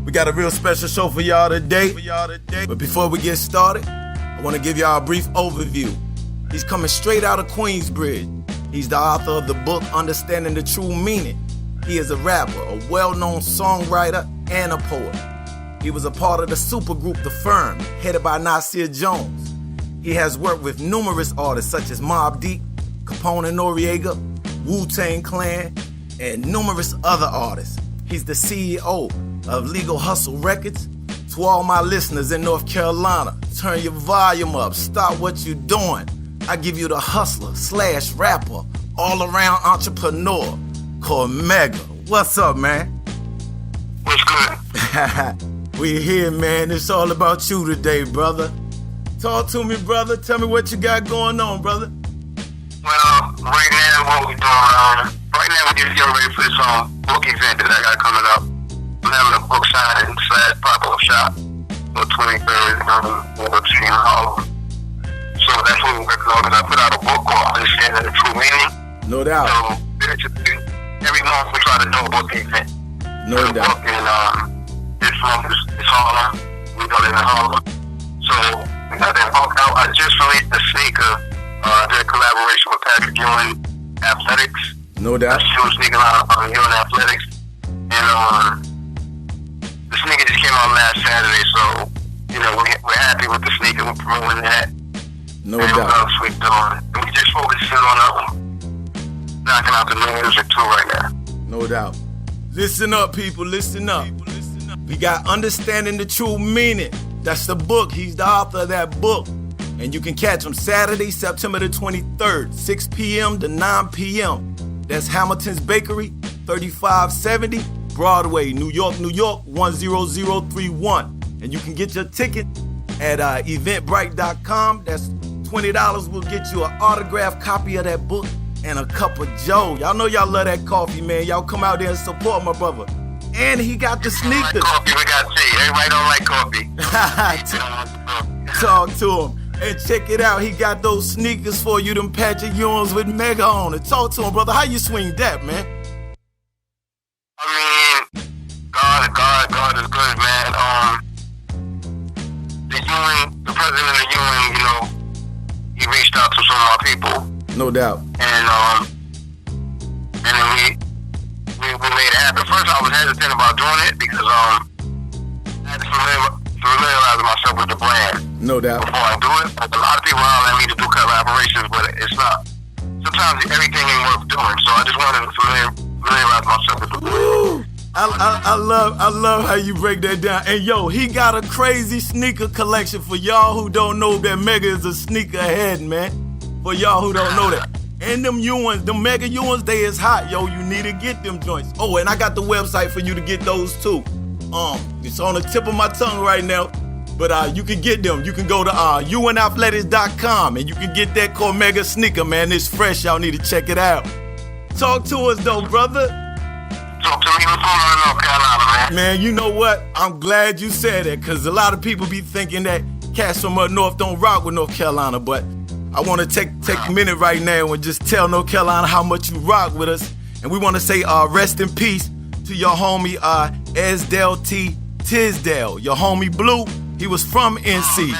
We got a real special show for y'all today. But before we get started, I want to give y'all a brief overview. He's coming straight out of Queensbridge. He's the author of the book, Understanding the True Meaning. He is a rapper, a well-known songwriter, and a poet. He was a part of the supergroup The Firm, headed by Nasir Jones. He has worked with numerous artists such as Mobb Deep, Capone and Noriega, Wu-Tang Clan, and numerous other artists. He's the CEO of Legal Hustle Records. To all my listeners in North Carolina, turn your volume up, stop what you're doing. I give you the hustler / rapper, all-around entrepreneur, Cormega. What's up, man? What's good? We here, man. It's all about you today, brother. Talk to me, brother. Tell me what you got going on, brother. Well, right now, what we doing, right now we're just getting ready for this book event that I got coming up. I'm having a book signing / pop-up shop on 23rd in Harlem. So that's what we're working on. I put out a book called Understanding the True Meaning. No doubt. So every month we try to do a book event. No doubt. Book in this month is Harlem. We're going in Harlem. So we got that book out. I just released a sneaker. Did a collaboration with Patrick Ewing Athletics. No doubt. She was sneaking out on Ewing Athletics. And the sneaker just came out last Saturday, so we're happy with the sneaker. We're promoting that. No and doubt. What else we doing? And we just focusing on knocking out the new music too right now. No doubt. Listen up, people. Listen up. We got Understanding the True Meaning. That's the book. He's the author of that book. And you can catch him Saturday, September the 23rd, 6 p.m. to 9 p.m. That's Hamilton's Bakery, 3570 Broadway, New York, 10031. And you can get your ticket at eventbrite.com. That's $20 will get you an autographed copy of that book and a cup of Joe. Y'all know y'all love that coffee, man. Y'all come out there and support my brother. And he got the sneakers. Like coffee, we got tea. Everybody don't like coffee. Talk to him. And check it out, he got those sneakers for you, them Patrick Ewings with Mega on it. Talk to him, brother. How you swing that, man? I mean, God is good, man. The president of Ewing, he reached out to some of our people. No doubt. And then we made it happen. First, I was hesitant about doing it because I had to familiarize myself with the brand. No doubt. Before I do it, a lot of people holler at me to do collaborations, but it's not. Sometimes everything ain't worth doing, so I just wanted to familiarize myself with the brand. I love how you break that down. And yo, he got a crazy sneaker collection for y'all who don't know that Mega is a sneaker head, man. For y'all who don't know that. And them Ewings, them Mega Ewings, they is hot, yo. You need to get them joints. Oh, and I got the website for you to get those too. It's on the tip of my tongue right now. But you can get them. You can go to ewingathletics.com and you can get that Cormega sneaker, man. It's fresh. Y'all need to check it out. Talk to us, though, brother. Talk to me. What's going on in North Carolina, man? Man, you know what? I'm glad you said that because a lot of people be thinking that cats from up north don't rock with North Carolina. But I want to take a minute right now and just tell North Carolina how much you rock with us. And we want to say rest in peace to your homie Esdell T. Tisdale, your homie Blue. He was from NC.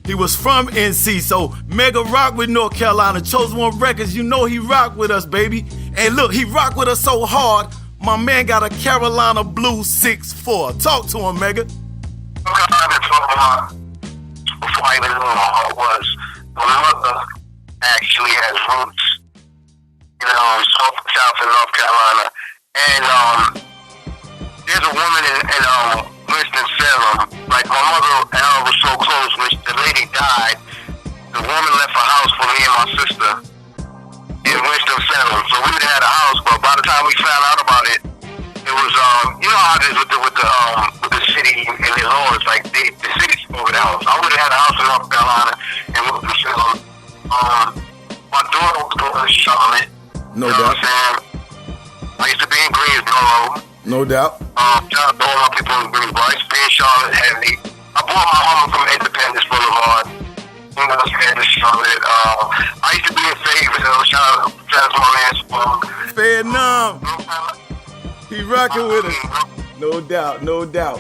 He was from NC. So Mega rock with North Carolina. TheChosenOne Records, you know he rock with us, baby. And look, he rock with us so hard, my man got a Carolina Blue 6'4". Talk to him, Mega. Okay, I've been talking about before I even knew what it was. My mother actually has roots, south in North Carolina. And there's a woman in Winston-Salem. Like, my mother and I were so close. When the lady died, the woman left a house for me and my sister in Winston-Salem. So we had a house, but by the time we found out about it, it was, you know how it is with the city and the laws, like, the city's over the house. I would have had a house in North Carolina and Winston-Salem. My daughter was going to Charlotte. No you know doubt. What I'm saying? I used to be in Greensboro. No doubt. Shout out to all my people in Greensboro. I used to be in Charlotte heavy. I bought my home from Independence Boulevard. You know what I'm saying? To Charlotte. I used to be in Fayetteville. Shout out to my man Spoon. Fair enough. He rocking with us. No doubt, no doubt.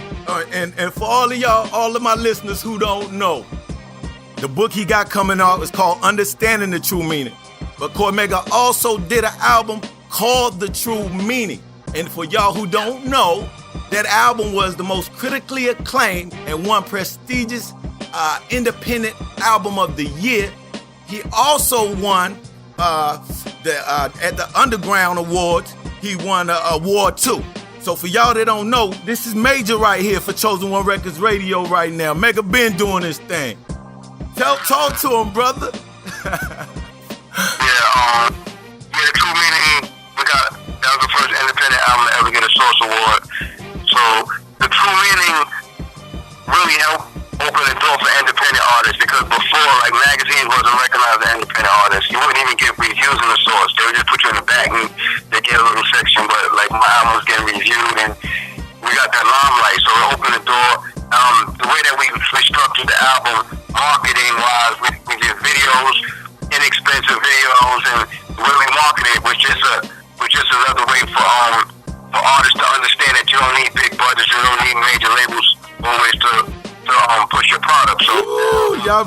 And for all of y'all, all of my listeners who don't know, the book he got coming out is called Understanding the True Meaning. But Cormega also did an album called The True Meaning. And for y'all who don't know, that album was the most critically acclaimed and won prestigious independent album of the year. He also won at the Underground Awards. He won an award too. So for y'all that don't know, this is major right here for Chosen One Records Radio right now. Mega been doing this thing. Talk to him, brother. The True Meaning, that was the first independent album to ever get a Source Award. So the True Meaning really helped open the door for independent artists, because before, like, magazines wasn't recognized as independent artists. You wouldn't even get reviews in the Source. They would just put you in the back and they get a little section, but like my album was getting reviewed and we got that limelight, so it opened the door. The way that we structured the album, marketing wise, we did videos, inexpensive videos, and the way we marketed it was just another way for artists to understand that you don't need big budgets, you don't need major labels always to push your product. So ooh, y'all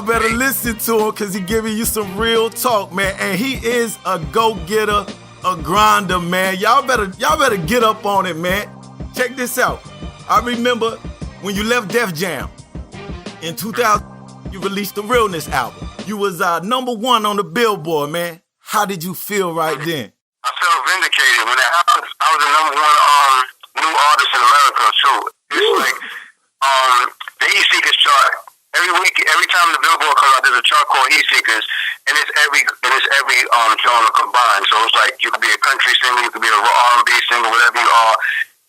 better listen to him, cause he giving you some real talk, man. And he is a go-getter, a grinder, man. Y'all better get up on it, man. Check this out. I remember when you left Def Jam in 2000, you released the Realness album. You was number 1 on the Billboard, man. How did you feel right then? I felt vindicated when I was the number 1 new artist in America too. It's like the Heat Seekers chart. Every week, every time the Billboard comes out, there's a chart called Heat Seekers, and it's every genre combined. So it's like you could be a country singer, you could be a R&B singer, whatever you are.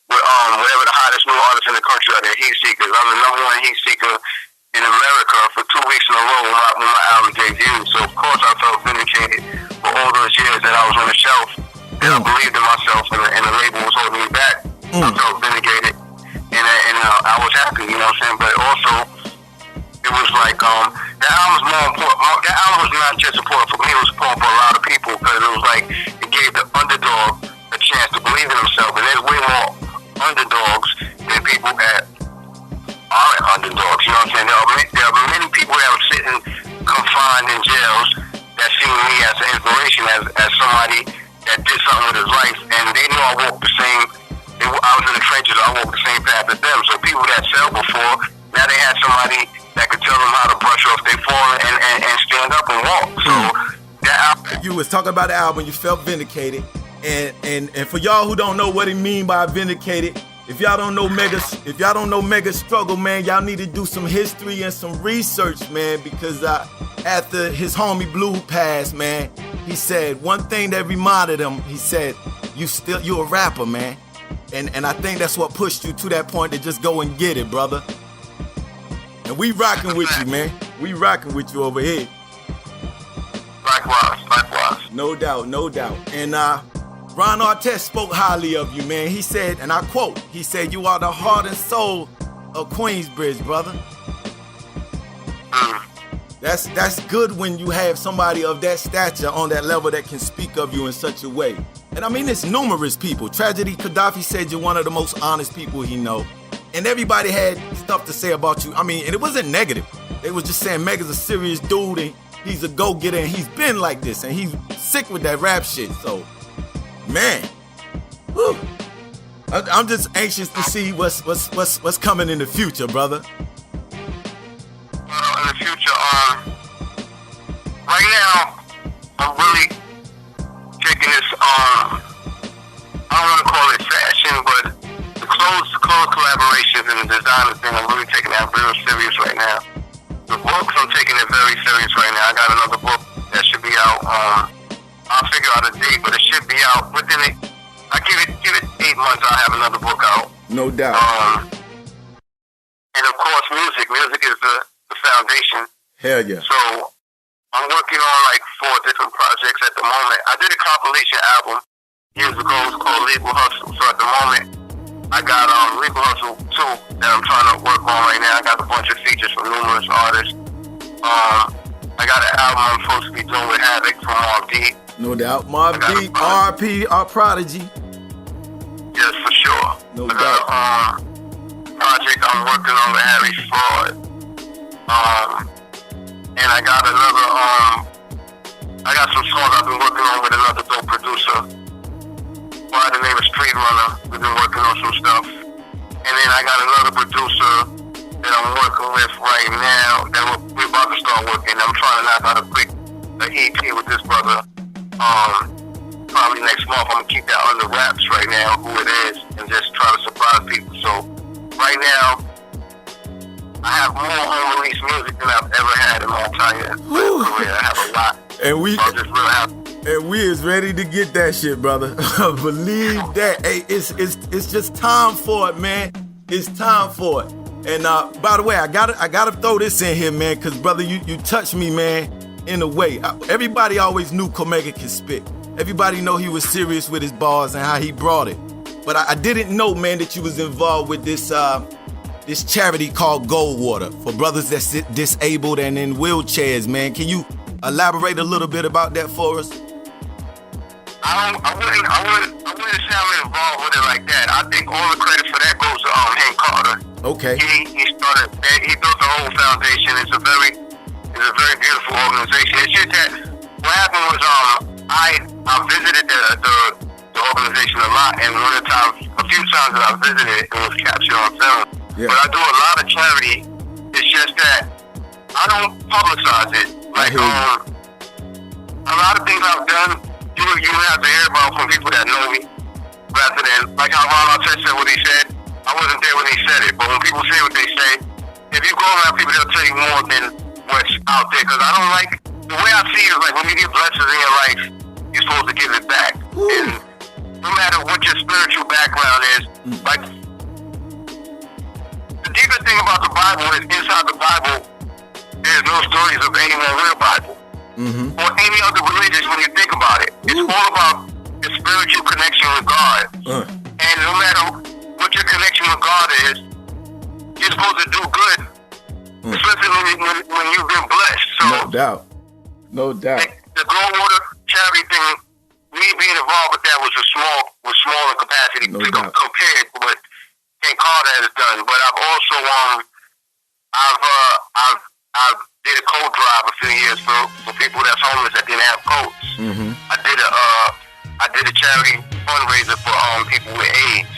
Whatever the hottest new artists in the country are, they're Heat Seekers. I'm the number 1 Heat Seeker in America for 2 weeks in a row when my album debuted. So of course I felt vindicated for all those years that I was on the shelf, and I believed in myself, and the label was holding me back. I felt vindicated, and I was happy, you know what I'm saying? But also, it was like that album was more important. That album was not just important for me; it was important for a lot of people, because it was like it gave the underdog a chance to believe in himself. And there's way more underdogs than people that aren't underdogs. You know what I'm saying? There are many people that are sitting confined in jails that see me as an inspiration, as somebody that did something with his life, and they knew I walked the same. I was in the trenches. I walked the same path as them. So people that fell before, now they had somebody that could tell them how to brush off their fall and stand up and walk. So that album. You was talking about the album. You felt vindicated. And for y'all who don't know what he mean by vindicated, if y'all don't know Mega's struggle, man, y'all need to do some history and some research, man, because after his homie Blue passed, man, he said one thing that reminded him. He said, "You a rapper, man," and I think that's what pushed you to that point to just go and get it, brother. And we rocking with you, man. We rocking with you over here. Likewise. No doubt. And Ron Artest spoke highly of you, man. He said, and I quote, he said, "You are the heart and soul of Queensbridge, brother." That's good when you have somebody of that stature on that level that can speak of you in such a way. And I mean, it's numerous people. Tragedy Gaddafi said you're one of the most honest people he know. And everybody had stuff to say about you. I mean, and it wasn't negative. They was just saying Mega's a serious dude and he's a go-getter and he's been like this and he's sick with that rap shit. So, man, whew. I'm just anxious to see what's coming in the future, brother. In the future, right now, I'm really taking this, I don't want to call it fashion, but the clothes collaborations and the designer thing, I'm really taking that real serious right now. The books, I'm taking it very serious right now. I got another book that should be out, I'll figure out a date, but it should be out within it. I give it 8 months, I'll have another book out. No doubt. And of course, music is the foundation. Hell yeah. So I'm working on like 4 different projects at the moment. I did a compilation album years ago. It was called Legal Hustle. So at the moment, I got Legal Hustle 2 that I'm trying to work on right now. I got a bunch of features from numerous artists. I got an album I'm supposed to be doing with Havoc from Mobb Deep. No doubt. Mobb Deep, RP, our prodigy. Yes, for sure. No I got a project I'm working on with Harry Fraud. And I got another, I got some songs I've been working on with another dope producer by the name of Street Runner. We've been working on some stuff. And then I got another producer that I'm working with right now that we're about to start working. I'm trying to knock out a quick EP with this brother. Probably next month. I'm gonna keep that under wraps right now, who it is, and just try to surprise people. So right now, I have more unreleased music than I've ever had in my entire career. I have a lot. And we I'm just real happy. and we is ready to get that shit, brother. Believe that. Hey, it's just time for it, man. It's time for it. And by the way, I gotta throw this in here, man, because brother, you touched me, man, in a way. Everybody always knew Cormega could spit. Everybody know he was serious with his bars and how he brought it. But I didn't know, man, that you was involved with this this charity called Goldwater for brothers that sit disabled and in wheelchairs, man. Can you elaborate a little bit about that for us? I wouldn't say I'm involved with it like that. I think all the credit for that goes to Hank Carter. Okay. He built the whole foundation. It's a very beautiful organization. It's just that what happened was I visited the organization a lot, and a few times that I visited, it was captured on film. Yeah. But I do a lot of charity. It's just that I don't publicize it. Like a lot of things I've done, you have to hear about from people that know me, rather than like how Ron Artest said what he said. I wasn't there when he said it, but when people say what they say, if you go around people, they'll tell you more than what's out there. Because I don't like the way I see it is like when you get blessings in your life, you're supposed to give it back. And no matter what your spiritual background is, like the deeper thing about the Bible is inside the Bible, there's no stories of any more real Bible. Or any other religion when you think about it. It's all about the spiritual connection with God. And no matter what your connection with God is, you're supposed to do good. Especially when you've been blessed. So, No doubt. Like the Goldwater charity thing, me being involved with that was small in capacity compared to what Hank Carter has done. But I've also I've did a coat drive a few years for people that's homeless that didn't have coats. I did a charity fundraiser for people with AIDS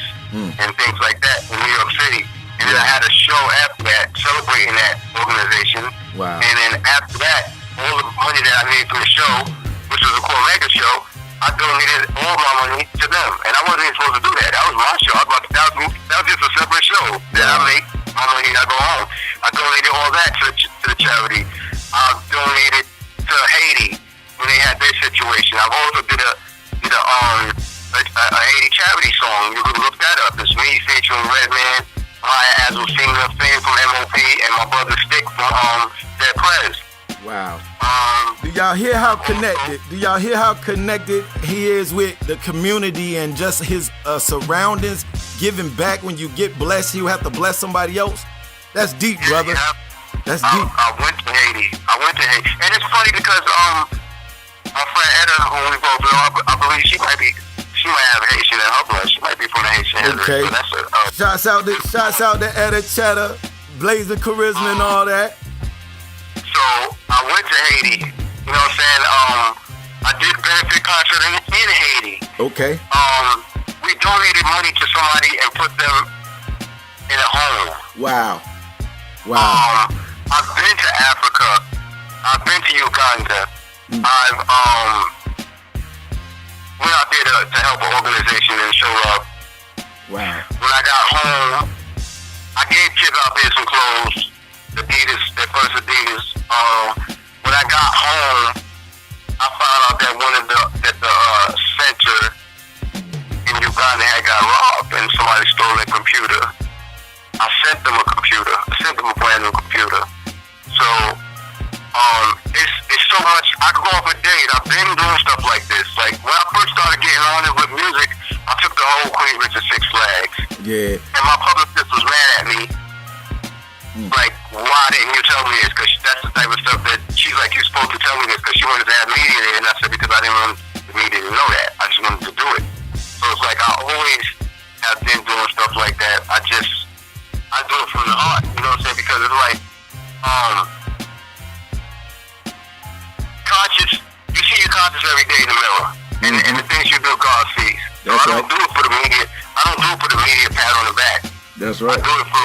and things like that in New York City. And then I had a show after that celebrating that organization. Wow. And then after that, all the money that I made from the show, which was a Cormega show, I donated all my money to them. And I wasn't even supposed to do that. That was my show. That was just a separate show that I made my money and I go home. I donated all that to the charity. I donated to Haiti when they had their situation. I've also did a Haiti charity song. You can look that up. It's me featuring Redman, Maya Azulcina, Fame from MOP, and my brother Stick from Dead Prez. Wow. Do y'all hear how connected? Do y'all hear how connected he is with the community and just his surroundings? Giving back when you get blessed, you have to bless somebody else. That's deep, brother. Yeah. That's deep. I went to Haiti. And it's funny because my friend Etta, who we both know, I believe she might have Haitian in her blood. She might be from the Haitian Okay. So that's Shouts out to Etta Cheddar, Blazing Charisma and all that. So I went to Haiti. You know what I'm saying? I did benefit concert in Haiti. Okay. We donated money to somebody and put them in a home. Wow. I've been to Africa. I've been to Uganda. I've went out there to help an organization and show up. Wow. When I got home, I gave kids out there some clothes, Adidas, their first Adidas. When I got home, I found out that the center in Uganda had got robbed and somebody stole their computer. I sent them a computer. I sent them a brand new computer. So, it's so much. I could go on for days. I've been doing stuff like this. Like, when I first started getting on it with music, I took the whole Queen Richard Six Flags. Yeah. And my publicist was mad at me. Like, why didn't you tell me this? Because that's the type of stuff that she's like, you're supposed to tell me this because she wanted to have media there. And I said, because I didn't want the media to know that. I just wanted to do it. So it's like, I always have been doing stuff like that. I do it from the heart, you know what I'm saying? Because it's like, conscious, you see your conscious every day in the mirror. And the things you do, God sees. So I don't do it for the media. I don't do it for the media pat on the back. That's right. I do it for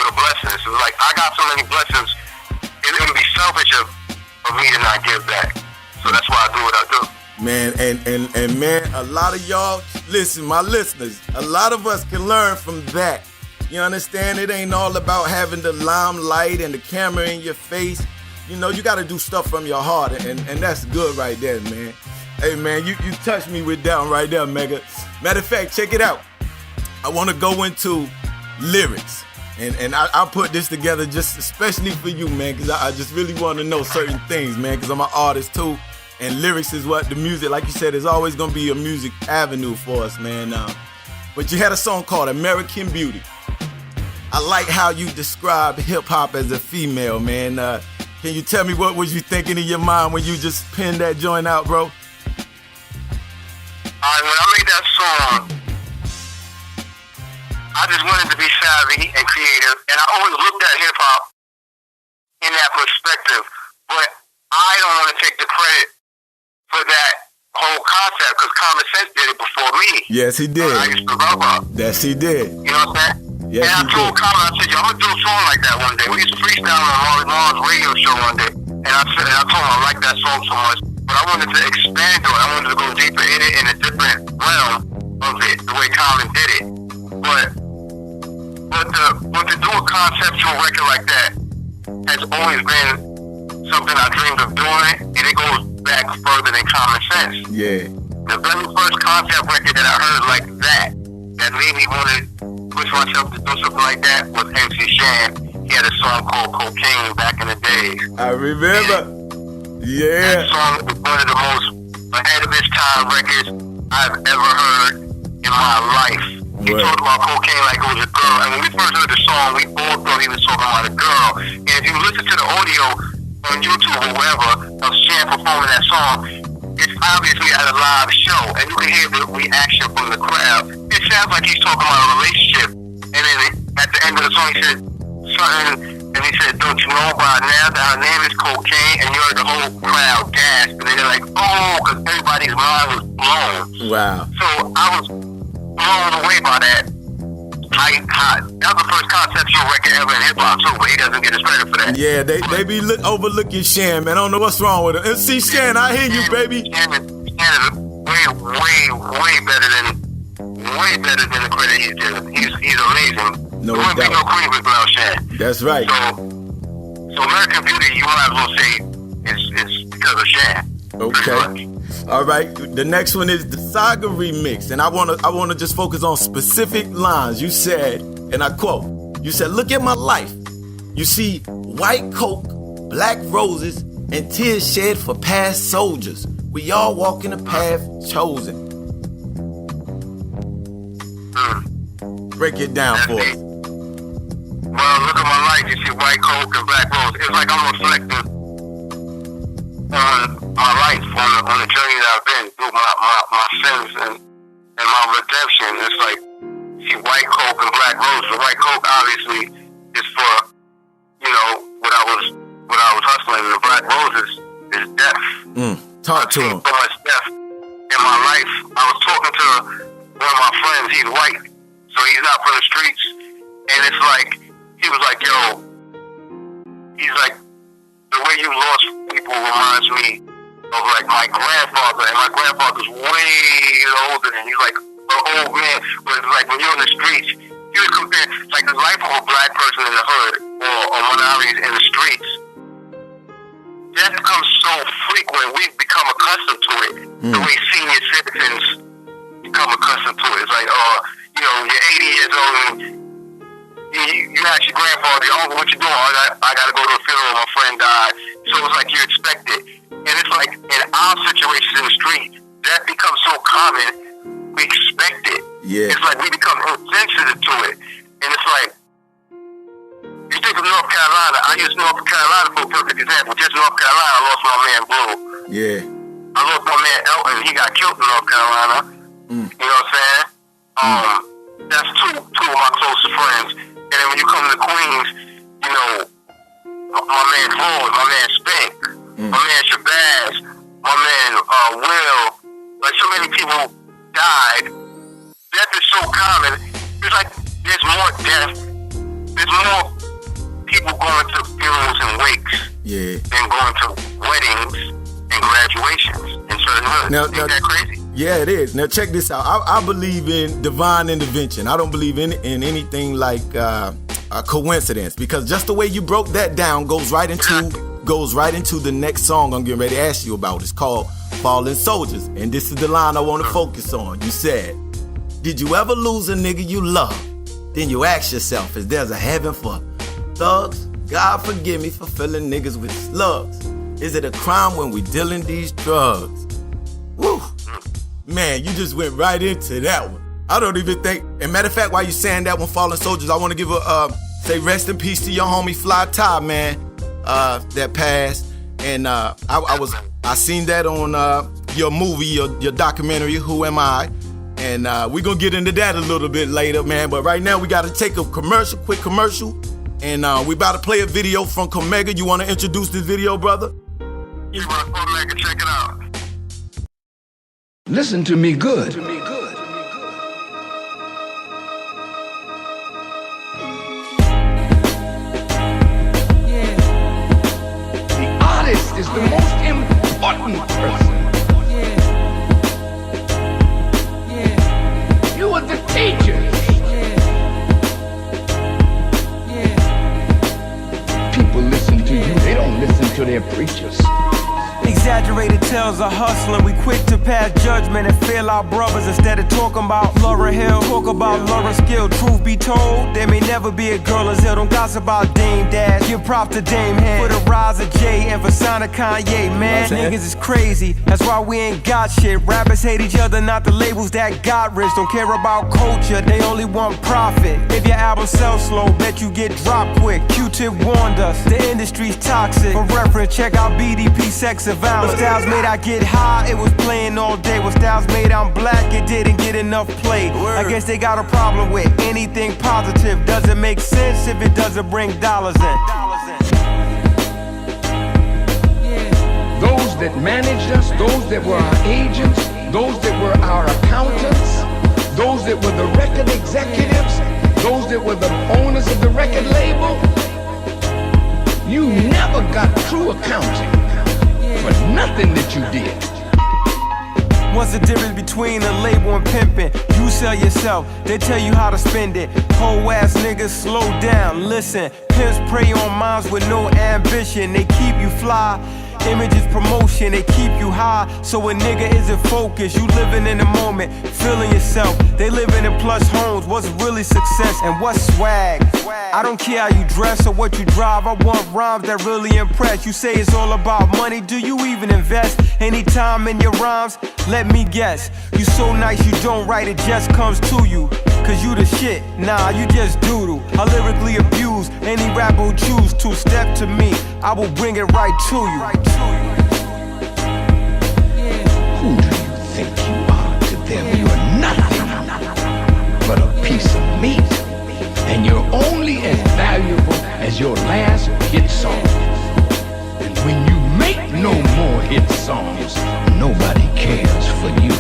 the blessings. It's like, I got so many blessings, it would be selfish of me to not give back. So that's why I do what I do. Man, and man, a lot of y'all, listen, my listeners, a lot of us can learn from that. You understand? It ain't all about having the limelight and the camera in your face. You know, you got to do stuff from your heart, and that's good right there, man. Hey, man, you touched me with that one right there, Mega. Matter of fact, check it out. I want to go into lyrics, and I put this together just especially for you, man, because I just really want to know certain things, man, because I'm an artist, too. And lyrics is what the music, like you said, is always going to be a music avenue for us, man. But you had a song called American Beauty. I like how you described hip-hop as a female, man. Can you tell me what was you thinking in your mind when you just penned that joint out, bro? When I made that song, I just wanted to be savvy and creative, and I always looked at hip-hop in that perspective, but I don't want to take the credit for that whole concept, because Common Sense did it before me. Yes, he did. I used to love her. Yes, he did. You know what I'm saying? Yes, and I told Common, I said, yo, I'm going to do a song like that one day. We used to freestyle on Marley Marl's radio show one day, and I told him I like that song so much, but I wanted to expand on it. I wanted to go deeper in it in a different realm of it, the way Common did it. But to do a conceptual record like that has always been something I dreamed of doing, and it goes back further than Common Sense. Yeah. The very first concept record that I heard like that made me want to push myself to do something like that was MC Shan. He had a song called Cocaine back in the days. I remember. Yeah. That song was one of the most ahead of its time records I've ever heard in my life. He talked about cocaine like it was a girl. And when we first heard the song, we all thought he was talking about a girl. And if you listen to the audio on YouTube or wherever of Shan performing that song, it's obviously at a live show, and you can hear the reaction from the crowd. It sounds like he's talking about a relationship, and then at the end of the song he said something, and he said, don't you know by now that her name is Cocaine? And you heard the whole crowd gasp, and they're like, oh, because everybody's mind was blown. Wow. So I was blown away by that. That was the first conceptual record ever in hip-hop too, but he doesn't get his credit for that. Yeah, they be overlooking Shan, man. I don't know what's wrong with him. And see, Shan, I hear you, baby. Shan is way better than the credit he's given. He's amazing. No there wouldn't be doubt. no Cleveland without Shan. That's right. So American Beauty, you might as well say it's because of Shan. Okay. All right. The next one is the Saga remix, and I wanna just focus on specific lines. You said, and I quote, you said, "Look at my life. You see white coke, black roses, and tears shed for past soldiers. We all walking the path chosen." Break it down for us. Well, look at my life. You see white coke and black roses. It's like I'm reflecting on my life, on the journey that I've been through, my sins and my redemption. It's like, see white coke and black roses. The white coke obviously is for, you know, what I was hustling, and the black roses is death. Talk to him. So much death in my life. I was talking to one of my friends. He's white, so he's not from the streets, and it's like, he was like, yo, he's like, the way you lost people reminds me of like my grandfather, and my grandfather's way older than he's like an old man. But it's like when you're in the streets, you would compare like the life of a black person in the hood or minorities in the streets. That becomes so frequent. We've become accustomed to it. The way senior citizens become accustomed to it. It's like, you know, you're 80 years old and you ask your grandfather, oh, what you doing? I got to go to a funeral. My friend died. So it's like you expect it. And it's like in our situations in the street, that becomes so common, we expect it. Yeah. It's like we become insensitive to it. And it's like, you think of North Carolina. I use North Carolina for a perfect example. Just North Carolina, I lost my man Blue. Yeah. I lost my man Elton. He got killed in North Carolina. You know what I'm saying? That two of my closest friends. And then when you come to Queens, you know, my man Floyd, my man Spink, my man Shabazz, my man Will, like so many people died. Death is so common. It's like there's more death. There's more people going to funerals and wakes than going to weddings and graduations in certain hoods. Isn't that crazy? Yeah, it is. Now check this out. I believe in divine intervention. I don't believe in anything like a coincidence, because just the way you broke that down goes right into the next song I'm getting ready to ask you about. It's called Fallen Soldiers, and this is the line I want to focus on. You said, did you ever lose a nigga you love? Then you ask yourself, is there's a heaven for thugs? God forgive me for filling niggas with slugs. Is it a crime when we dealing these drugs? Woo! Man, you just went right into that one. I don't even think, and matter of fact, while you saying that one, Fallen Soldiers, I want to give say rest in peace to your homie Fly Ty, man, that passed. And I seen that on your movie, your documentary, Who Am I? And we're going to get into that a little bit later, man. But right now, we got to take a quick commercial. And we about to play a video from Cormega. You want to introduce this video, brother? You want Cormega, check it out. Listen to me good. The artist is the most important person. You are the teacher. People listen to you, they don't listen to their preachers. Exaggerated tales of hustling, we quick to pass judgment and fail our brothers. Instead of talking about Laura Hill, talk about Laura Skill. Truth be told, there may never be a girl as ill. Don't gossip about Dame Dash, give prop to Dame Head. For the rise of Jay and for Son of Kanye, man, niggas is crazy. That's why we ain't got shit. Rappers hate each other, not the labels that got rich. Don't care about culture, they only want profit. If your album sells slow, bet you get dropped quick. Q-Tip warned us, the industry's toxic. For reference, check out BDP, Sex and Violence. What styles made I get high, it was playing all day. What styles made I'm black, it didn't get enough play. I guess they got a problem with anything positive. Doesn't make sense if it doesn't bring dollars in. Those that managed us, those that were our agents, those that were our accountants, those that were the record executives, those that were the owners of the record label, you never got true accounting for nothing that you did. What's the difference between a label and pimping? You sell yourself, they tell you how to spend it. Whole ass niggas, slow down, listen. Pimps prey on minds with no ambition. They keep you fly, images promotion, they keep you high. So a nigga isn't focused, you living in the moment, feeling yourself. They living in plush homes, what's really success and what's swag? I don't care how you dress or what you drive, I want rhymes that really impress. You say it's all about money, do you even invest any time in your rhymes? Let me guess, you so nice you don't write, it just comes to you. Cause you the shit, nah, you just doodle. I lyrically abuse any rapper who choose to step to me, I will bring it right to you. Who do you think you are to them? You are nothing but a piece of meat. And you're only as valuable as your last hit song. And when you make no more hit songs, nobody cares for you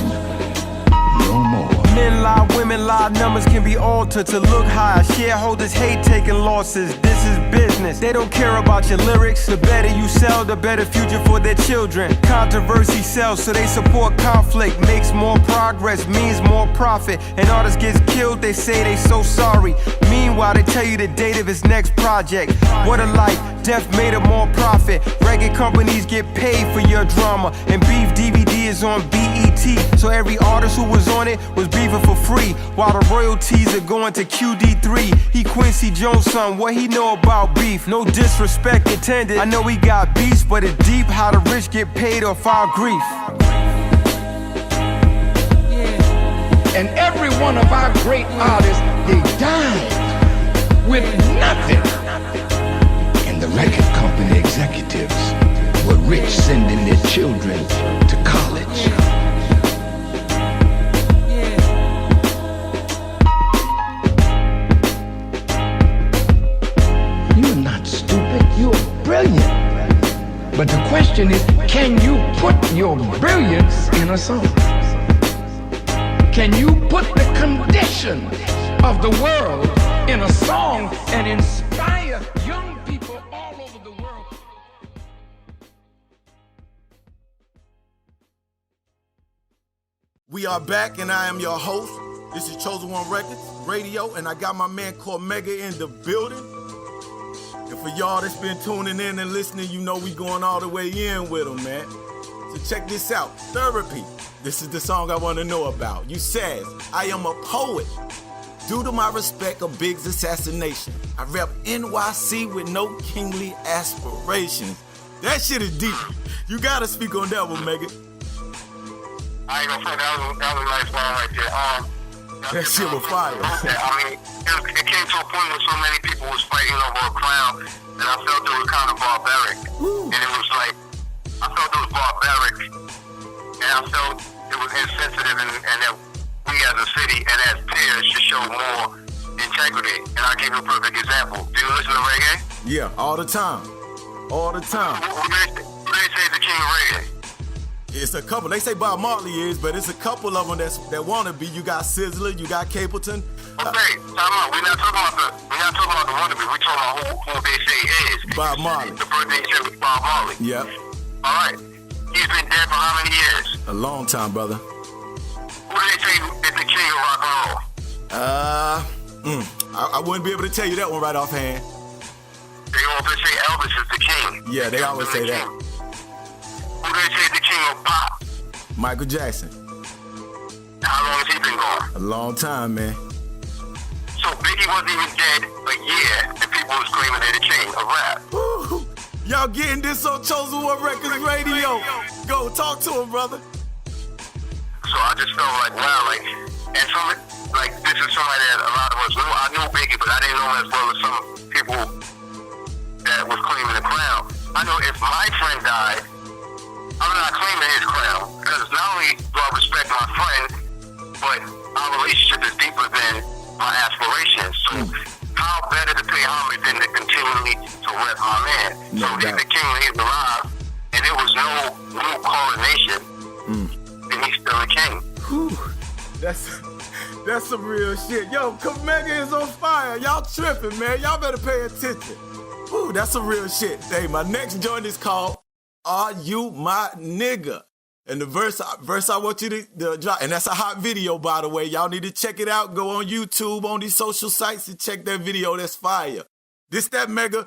no more. Men lie, women lie, numbers can be altered to look high. Shareholders hate taking losses, this is business. They don't care about your lyrics. The better you sell, the better future for their children. Controversy sells, so they support conflict. Makes more progress, means more profit. And artist gets killed, they say they so sorry. Meanwhile, they tell you the date of his next project. What a life, death made it more profit. Record companies get paid for your drama. And Beef DVD is on BET, so every artist who was on it was beefing for free, while the royalties are going to QD3. He Quincy Jones' son, what he know about beef? No disrespect intended, I know he got beefs, but it's deep how the rich get paid off our grief. And every one of our great artists, they died with nothing. And the record company executives were rich, sending their children to college. But the question is, can you put your brilliance in a song? Can you put the condition of the world in a song and inspire young people all over the world? We are back, and I am your host. This is Chosen One Records Radio, and I got my man Cormega in the building. And for y'all that's been tuning in and listening, you know we going all the way in with them, man. So check this out, Therapy. This is the song I want to know about. You says, I am a poet. Due to my respect of Big's assassination, I rep NYC with no kingly aspirations. That shit is deep. You gotta speak on that one, Megan. I ain't gonna say that was a nice line right there. That shit was fire. I mean, it came to a point where so many people was fighting over a crown, and I felt it was kind of barbaric. Woo. And it was like, I felt it was barbaric, and I felt it was insensitive, and that we as a city and as peers should show more integrity. And I'll give you a perfect example. Do you listen to reggae? Yeah, all the time. All the time. Who they say is the king of reggae? It's a couple. They say Bob Marley is, but it's a couple of them that want to be. You got Sizzler, you got Capleton. Okay, time out. We're not talking about the wannabe. We're talking about who they say is Bob Marley. The birthday said was Bob Marley. Yep. All right. He's been dead for how many years? A long time, brother. Who do they say is the king of rock and roll? I wouldn't be able to tell you that one right offhand. They always say Elvis is the king. Yeah, they always say that. Who do they say is the king of pop? Michael Jackson. How long has he been gone? A long time, man. So Biggie wasn't even dead a year, and people was claiming they're the king of rap. Woo. Y'all getting this on Chosen One Records Radio. Go talk to him, brother. So I just felt like, wow, like, and some, like, this is somebody that a lot of us knew. I knew Biggie, but I didn't know as well as some people that was claiming the crown. I know if my friend died, I'm not claiming his crown, because not only do I respect my friend, but our relationship is deeper than my aspirations. So how better to pay homage than to continually to rep my man? No so he's doubt. the king when he's alive, and there was no new coronation, and he's still the king. Whew. That's some real shit. Yo, Cormega is on fire. Y'all tripping, man. Y'all better pay attention. Whew, that's some real shit. Hey, my next joint is called Are You My Nigga? And the verse I want you to drop, and that's a hot video, by the way. Y'all need to check it out. Go on YouTube, on these social sites, and check that video. That's fire. This that mega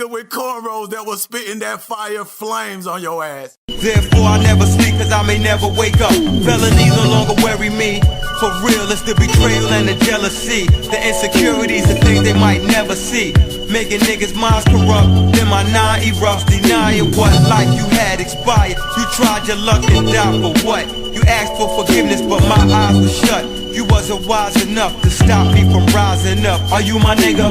with cornrows that was spitting that fire flames on your ass. Therefore I never sleep, cause I may never wake up. Felonies no longer worry me. For real, it's the betrayal and the jealousy, the insecurities, the things they might never see. Making niggas' minds corrupt, then my nine erupts, denying what life you had expired. You tried your luck and died for what? You asked for forgiveness, but my eyes were shut. You wasn't wise enough to stop me from rising up. Are you my nigga?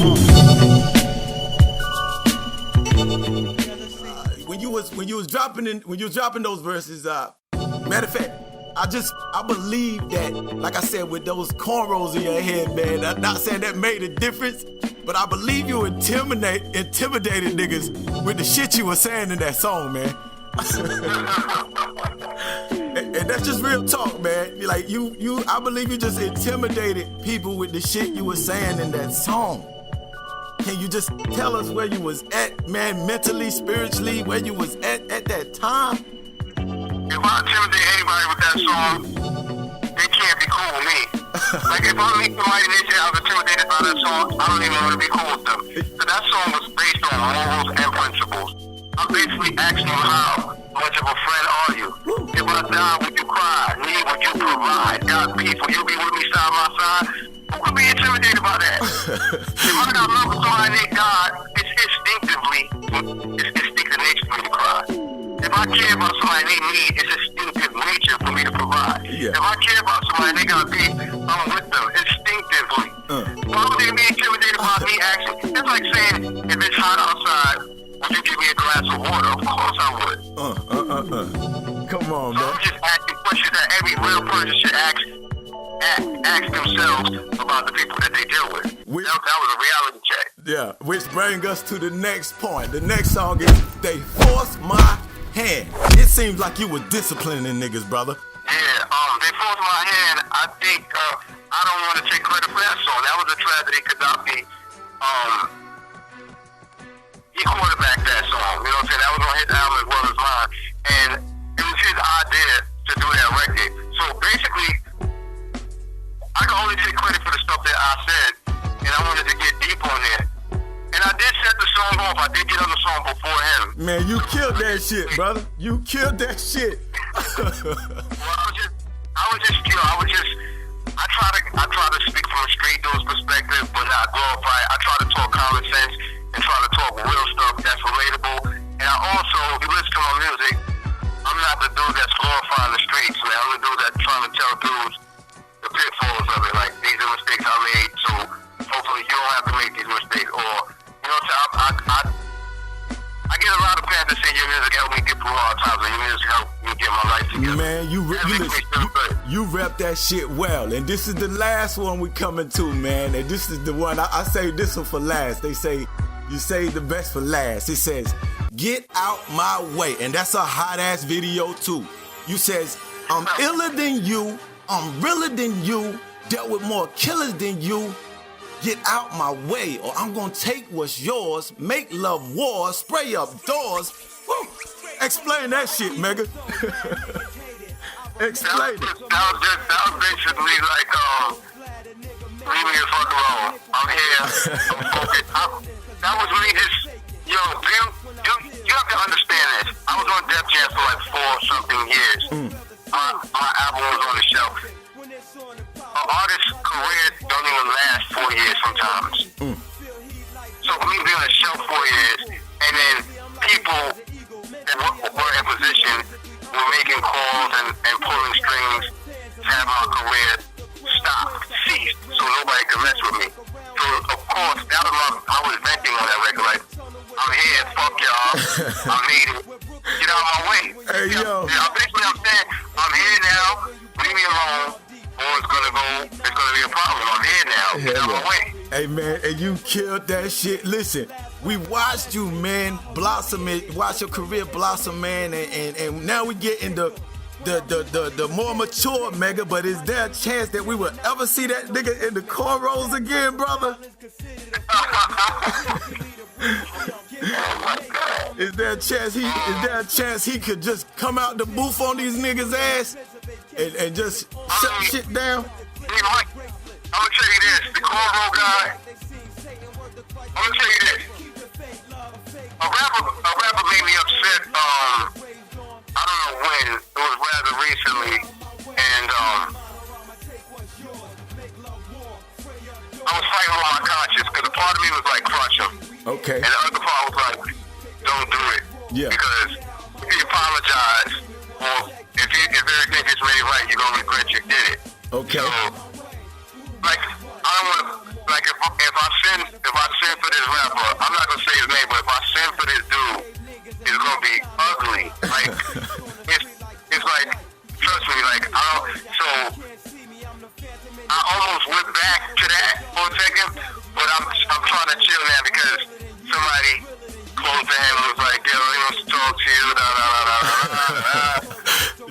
When you was dropping those verses, matter of fact, I believe that, like I said, with those cornrows in your head, man, I'm not saying that made a difference, but I believe you intimidated niggas with the shit you were saying in that song, man. And that's just real talk, man. Like I believe you just intimidated people with the shit you were saying in that song. Can you just tell us where you was at, man, mentally, spiritually, where you was at that time? If I intimidate anybody with that song, they can't be cool with me. Like, if I meet somebody and they say I was intimidated by that song, I don't even want to be cool with them. So that song was based on morals and principles. I'm basically asking you, how much of a friend are you? If I die, would you cry? Need, would you provide? Got people, you'll be with me side by side? Who could be intimidated by that? If I got love for somebody they died, it's instinctive nature for me to cry. If I care about somebody they need, it's instinctive nature for me to provide. Yeah. If I care about somebody they got beef, I'm with them instinctively. Why would they be intimidated by me actually? It's like saying, if it's hot outside, would you give me a glass of water? Of course I would. Come on, So man. I'm just asking questions that every real person should ask themselves about the people that they deal with. That was a reality check. Yeah, which brings us to the next point. The next song is They Force My Hand. It seems like you were disciplining niggas, brother. Yeah, They Force My Hand. I think I don't want to take credit for that song. That was a tragedy. Gaddafi, he quarterbacked that song. You know what I'm saying? That was on his album as well as mine. And it was his idea to do that record. So basically, I can only take credit for the stuff that I said, and I wanted to get deep on it. And I did set the song off. I did get on the song before him. Man, you killed that shit, brother. You killed that shit. I try to speak from a street dude's perspective, but not glorify it. I try to talk common sense and try to talk real stuff that's relatable. And I also, if you listen to my music, I'm not the dude that's glorifying the streets, man. I'm the dude that's trying to tell dudes the pitfalls of it. Like, these are mistakes I made, so hopefully you don't have to make these mistakes. Or, you know what I'm saying? I get a lot of fans that say your music helped me get through hard times, and your music helped me get my life together. Man, you rep that shit well. And this is the last one we coming to, man. And this is the one, I say this one for last. They say, you say the best for last. It says, Get Out My Way. And that's a hot ass video too. You says, I'm iller than you, I'm realer than you, dealt with more killers than you. Get out my way, or I'm gonna take what's yours, make love wars, spray up doors. Woo. Explain that shit, Mega. Explain it. That was basically like, leave me the fuck alone. I'm here, I'm focused. That was really just, you have to understand this. I was on Def Jam for like 4-something years. My album was on the shelf. An artist's career don't even last 4 years sometimes. So for me to be on the shelf 4 years, and then people that were in position were making calls and pulling strings to have my career stopped, ceased, so nobody could mess with me. So of course, that was I was venting on that record, like, I'm here, fuck y'all, I made it, get out of my way. Hey, yo. Basically I'm saying, I'm here now, leave me alone. Or it's gonna be a problem. I'm here now. Get out of my way. Hey man, and you killed that shit. Listen, we watched you, man, blossom it, watch your career blossom, man, and now we get in the more mature Mega, but is there a chance that we will ever see that nigga in the cornrows again, brother? Is there a chance he could just come out the booth on these niggas' ass and just shut shit down? I'm gonna tell you this, the cornrow guy. I'm gonna tell you this. A rapper made me upset. I don't know when. It was rather recently, and I was fighting with my conscience because a part of me was like, crush him. Okay. And the other part was like, don't do it. Yeah. Because if you apologize, or if everything gets made right, you're gonna regret you did it. Okay. So, like, I don't want to, like, if I sin for this rapper, I'm not gonna say his name, but if I sin for this dude, it's gonna be ugly. Like, it's like, trust me, like, I almost went back to that for a second, but I'm trying to chill now because somebody close to him was like, yo, he wants to talk to you,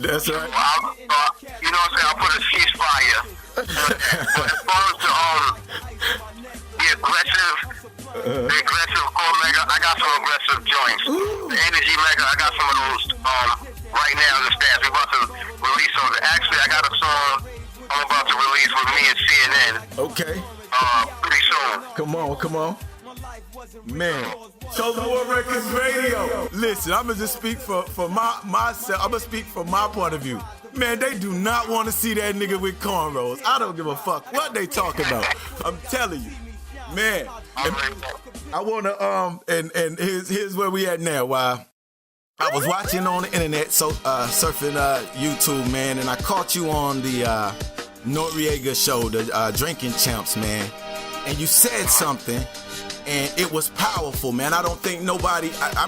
That's right. You know what I'm saying? I'll put a ceasefire. But as far as the aggressive Cormega, I got some aggressive joints. The Energy Mega, I got some of those right now in the stands. We're about to release those. Actually, I got a song I'm about to release with me and CNN. Okay. Pretty soon. Come on. Man, TheChosenOne Records Radio. Listen, I'm gonna just speak for myself. I'm gonna speak from my point of view. Man, they do not want to see that nigga with cornrows. I don't give a fuck what they talking about. I'm telling you, man. I wanna and here's where we at now. Why? I was watching on the internet, surfing YouTube, man, and I caught you on the Noriega show, the Drinking Champs, man. And you said something, and it was powerful, man. I don't think nobody. I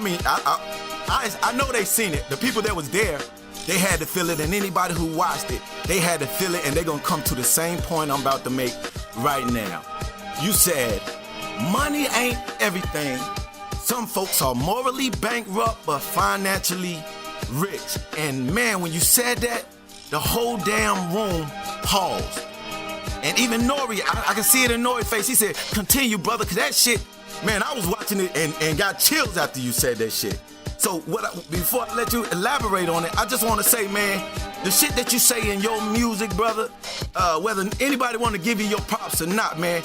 know they seen it. The people that was there, they had to feel it, and anybody who watched it, they had to feel it, and they're gonna come to the same point I'm about to make right now. You said, money ain't everything. Some folks are morally bankrupt but financially rich. And man, when you said that, the whole damn room paused. And even Nori, I can see it in Nori's face. He said, continue, brother, because that shit, man, I was watching it and got chills after you said that shit. So before I let you elaborate on it, I just want to say, man, the shit that you say in your music, brother, whether anybody want to give you your props or not, man,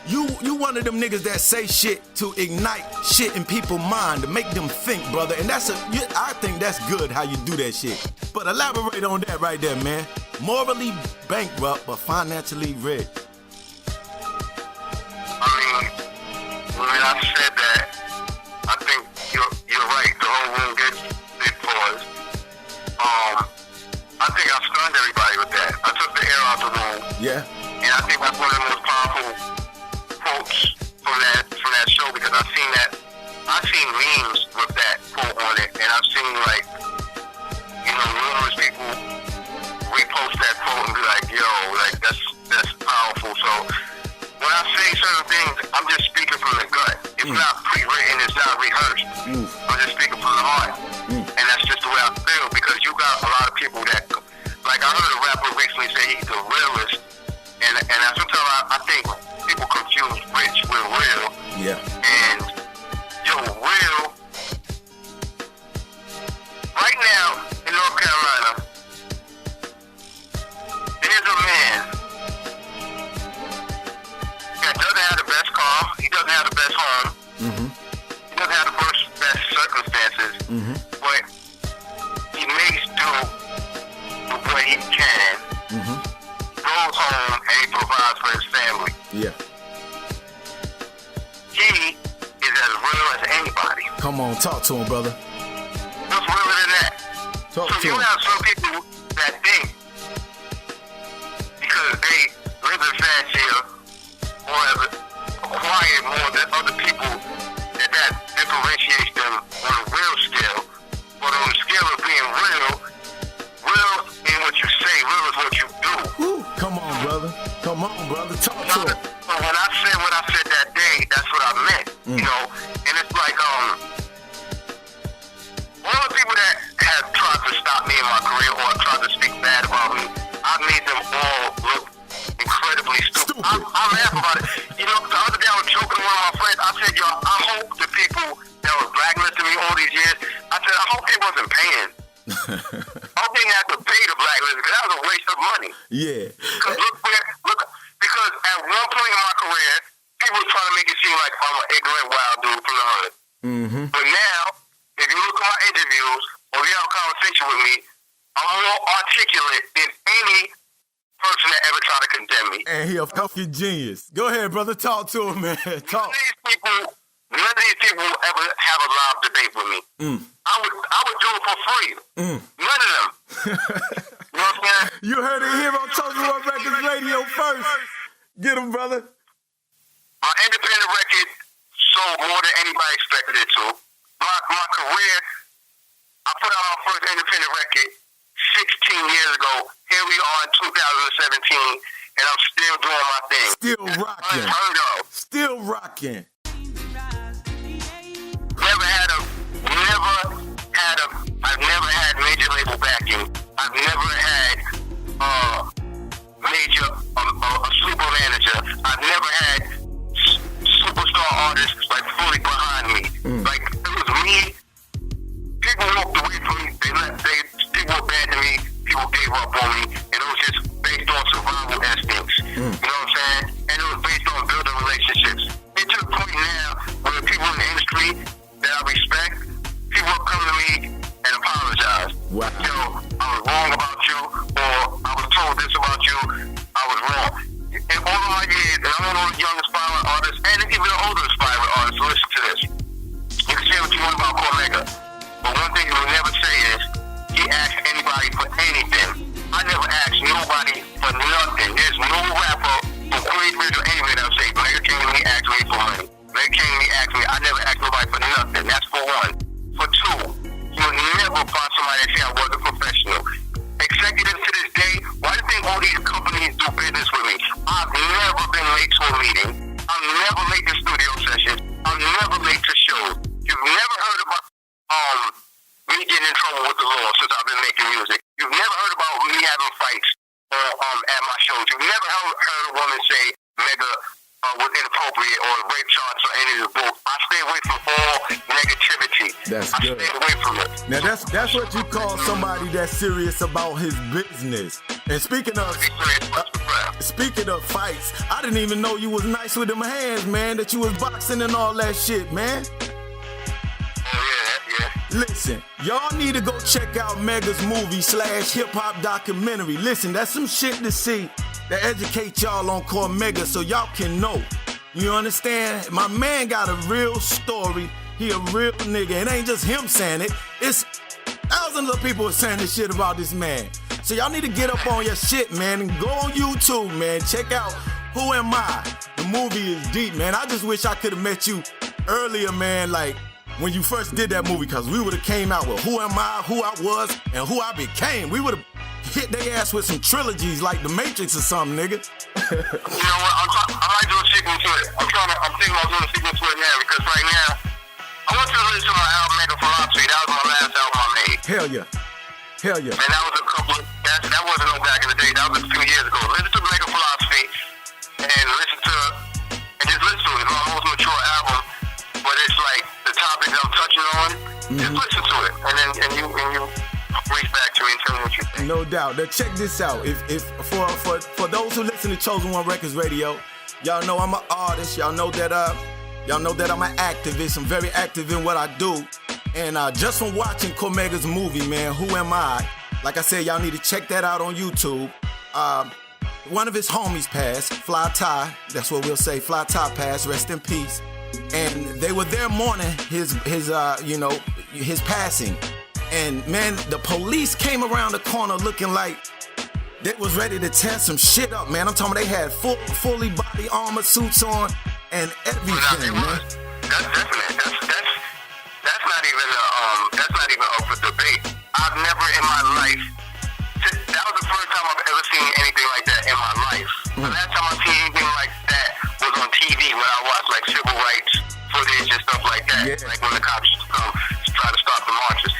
you one of them niggas that say shit to ignite shit in people's mind, to make them think, brother. And I think that's good how you do that shit. But elaborate on that right there, man. Morally bankrupt but financially rich. I mean, when I said that, I think you're right. The whole room gets big pause. I think I stunned everybody with that. I took the air out the room. Yeah. And I think that's one of the most powerful quotes from that show, because I've seen memes with that quote on it, and I've seen numerous people repost that quote and be like, yo, that's powerful. So when I say certain things, I'm just speaking from the gut. It's not pre-written, it's not rehearsed. I'm just speaking from the heart. And that's just the way I feel, because you got a lot of people that, like I heard a rapper recently say he's the realist, and sometimes I think people confuse rich with real. Yeah. And yo, real, right now in North Carolina, there's a man that doesn't have the best car, he doesn't have the best home, he doesn't have the best circumstances, but he makes do with what he can, goes home and he provides for his family. Yeah. He is as real as anybody. Come on, talk to him, brother. What's realer than that? Talk So to you him. have some people that think because they live in fancy or have acquired more than other people that differentiates them on a real scale. But on the scale of being real ain't what you say, real is what you do. Woo. Come on, brother. Come on, brother. Talk to him. So when I said what I said that day, that's what I meant. And it's like all the people that have tried to stop me in my career or tried to speak bad about me, I made them all look incredibly stupid. I laugh about it. The other day I was joking with one of my friends. I said, yo, I hope the people that was blacklisting me all these years, I said, I hope they wasn't paying. I hope they had to pay the blacklist, because that was a waste of money. Yeah. Because because at one point in my career, people were trying to make it seem like I'm an ignorant wild dude from the hood. But now, if you look at my interviews or you have a conversation with me, I'm more articulate than any person that ever tried to condemn me. And he a fucking genius. Go ahead, brother. Talk to him, man. Talk. None of these people will ever have a live debate with me. I would do it for free. None of them. You know what I'm saying? You heard it here on TheChosenOne Records Radio first. Get him, brother. My independent record sold more than anybody expected it to. My career, I put out my first independent record 16 years ago. Here we are in 2017, and I'm still doing my thing. Still rocking. Unheard of. Still rocking. I've never had major label backing. I've never had a super manager. I've never had superstar artists like fully behind me. Like, it was me. People walked away from me. People abandoned me. People gave up on me, and it was just based on survival instincts. You know what I'm saying? And it was based on building relationships. It took a point now where people in the industry that I respect, people will come to me and apologize. Wow. Yo, I was wrong about you, or I was told this about you, I was wrong. In all of my years, and I'm one of those young aspiring artists, and even the older aspiring artists, so listen to this. You can say what you want about Cormega, but one thing you will never say is, he asked anybody for anything. I never asked nobody for nothing. There's no rapper from Queensbridge or anywhere that will say, Mayor came to me, asked me for money. Mayor came to me, asked me. I never asked nobody for nothing. That's for one. For two, you'll never find somebody that say I wasn't professional. Executives to this day, why do you think all these companies do business with me? I've never been late to a meeting. I'm never late to studio never made to shows. You've never heard about me getting in trouble with the law since I've been making music. You've never heard about me having fights at my shows. You've never heard a woman say Mega was inappropriate or rape charges or any of the bull. I stay away from all negativity. That's good. I stay away from it. Now that's what you call somebody that's serious about his business. And speaking of fights, I didn't even know you was nice with them hands, man. That you was boxing and all that shit, man. Oh yeah. Listen, y'all need to go check out Mega's movie / hip-hop documentary. Listen, that's some shit to see that educate y'all on Cormega so y'all can know. You understand? My man got a real story. He a real nigga. It ain't just him saying it. It's thousands of people saying this shit about this man. So y'all need to get up on your shit, man, and go on YouTube, man. Check out Who Am I? The movie is deep, man. I just wish I could have met you earlier, man, like when you first did that movie, because we would have came out with Who Am I, Who I Was, and Who I Became. We would have hit their ass with some trilogies like The Matrix or something, nigga. You know what? I might do a sequel to it. I'm thinking about doing a sequel to it now because right now, I want you to listen to my album, Mega Philosophy. That was my last album I made. Hell yeah. And that was that wasn't no back in the day. That was a few years ago. Listen to Mega Philosophy and just listen to it. It's my most mature album, but it's like the topics I'm touching on. Just listen to it, and you reach back to me and tell me what you think. No doubt. Now check this out. If for those who listen to Chosen One Records Radio, y'all know I'm an artist. Y'all know that I'm an activist. I'm very active in what I do. And just from watching Cormega's movie, man, Who Am I? Like I said, y'all need to check that out on YouTube. One of his homies passed, Fly Ty. That's what we'll say. Fly Ty passed. Rest in peace. And they were there mourning his passing. And man, the police came around the corner looking like they was ready to tear some shit up, man. I'm talking about they had fully body armor suits on and everything, man. That's definite. That's not even up for debate. I've never in my life. That was the first time I've ever seen anything like that in my life. The last time I seen anything like that was on TV when I watched like civil rights footage and stuff like that. Yeah. Like when the cops come to try to stop the marches.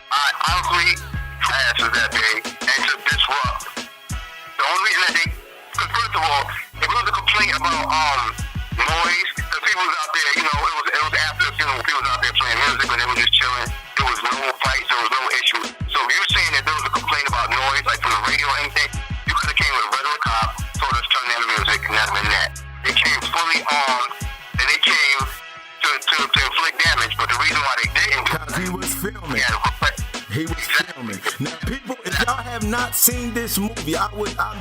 I honestly asses that day and to disrupt. The only reason that because first of all, if it was a complaint about noise, because people was out there, it was after people was out there playing music and they were just chilling. There was no fights, there was no issue. So if you're saying that there was a complaint about noise, like from the radio or anything, you could have came with a regular cop, told us turn down the music, and that been that. They came fully armed, and they came to inflict damage, but the reason why they didn't, because he was filming. He was filming. Now, people, if y'all have not seen this movie, I'll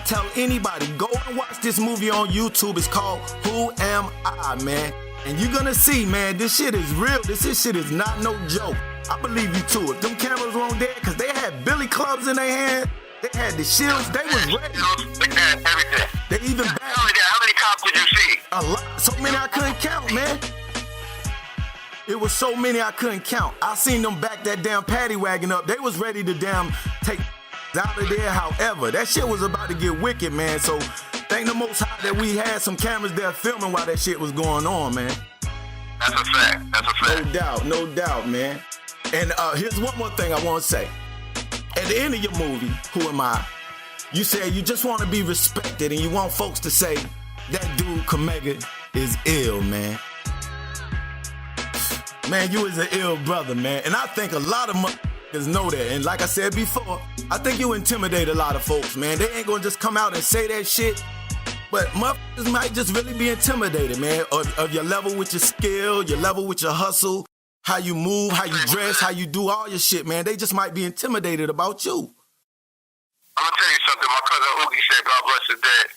tell anybody, go and watch this movie on YouTube. It's called Who Am I, man? And you're gonna see, man, this shit is real. This shit is not no joke. I believe you too. If them cameras weren't there, because they had billy clubs in their hand, they had the shields, they was ready. They had everything. They even back. How many cops did you see? A lot. So many I couldn't count, man. It was so many I couldn't count. I seen them back that damn paddy wagon up. They was ready to damn take out of there. However, that shit was about to get wicked, man. So thank the Most High that we had some cameras there filming while that shit was going on, man. That's a fact. No doubt, man. And here's one more thing I want to say. At the end of your movie, Who Am I? You said you just want to be respected and you want folks to say that dude Cormega is ill, man. Man, you is an ill brother, man. And I think a lot of motherfuckers know that. And like I said before, I think you intimidate a lot of folks, man. They ain't gonna just come out and say that shit. But motherfuckers might just really be intimidated, man, of your level with your skill, your level with your hustle, how you move, how you dress, how you do all your shit, man. They just might be intimidated about you. I'm gonna tell you something. My cousin Oogie said, God bless his dad.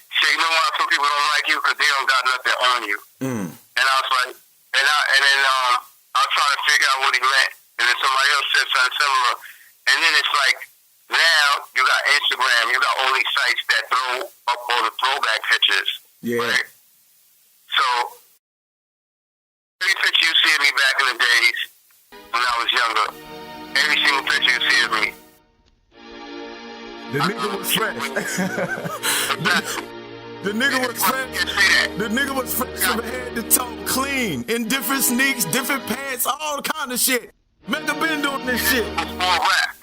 He said, you know why some people don't like you? Because they don't got nothing on you. And I was like, and then I was trying to figure out what he meant. And then somebody else said something similar. And then it's like, now you got Instagram, you got all these sites that throw up all the throwback pictures. Yeah. Right? So, every picture you see of me back in the days when I was younger, every single picture you see of me, the nigga was fresh. The nigga was fresh. Can't say that. The nigga was fresh from head to toe, clean, in different sneaks, different pants, all kind of shit. Mega been doing this shit. Before rap.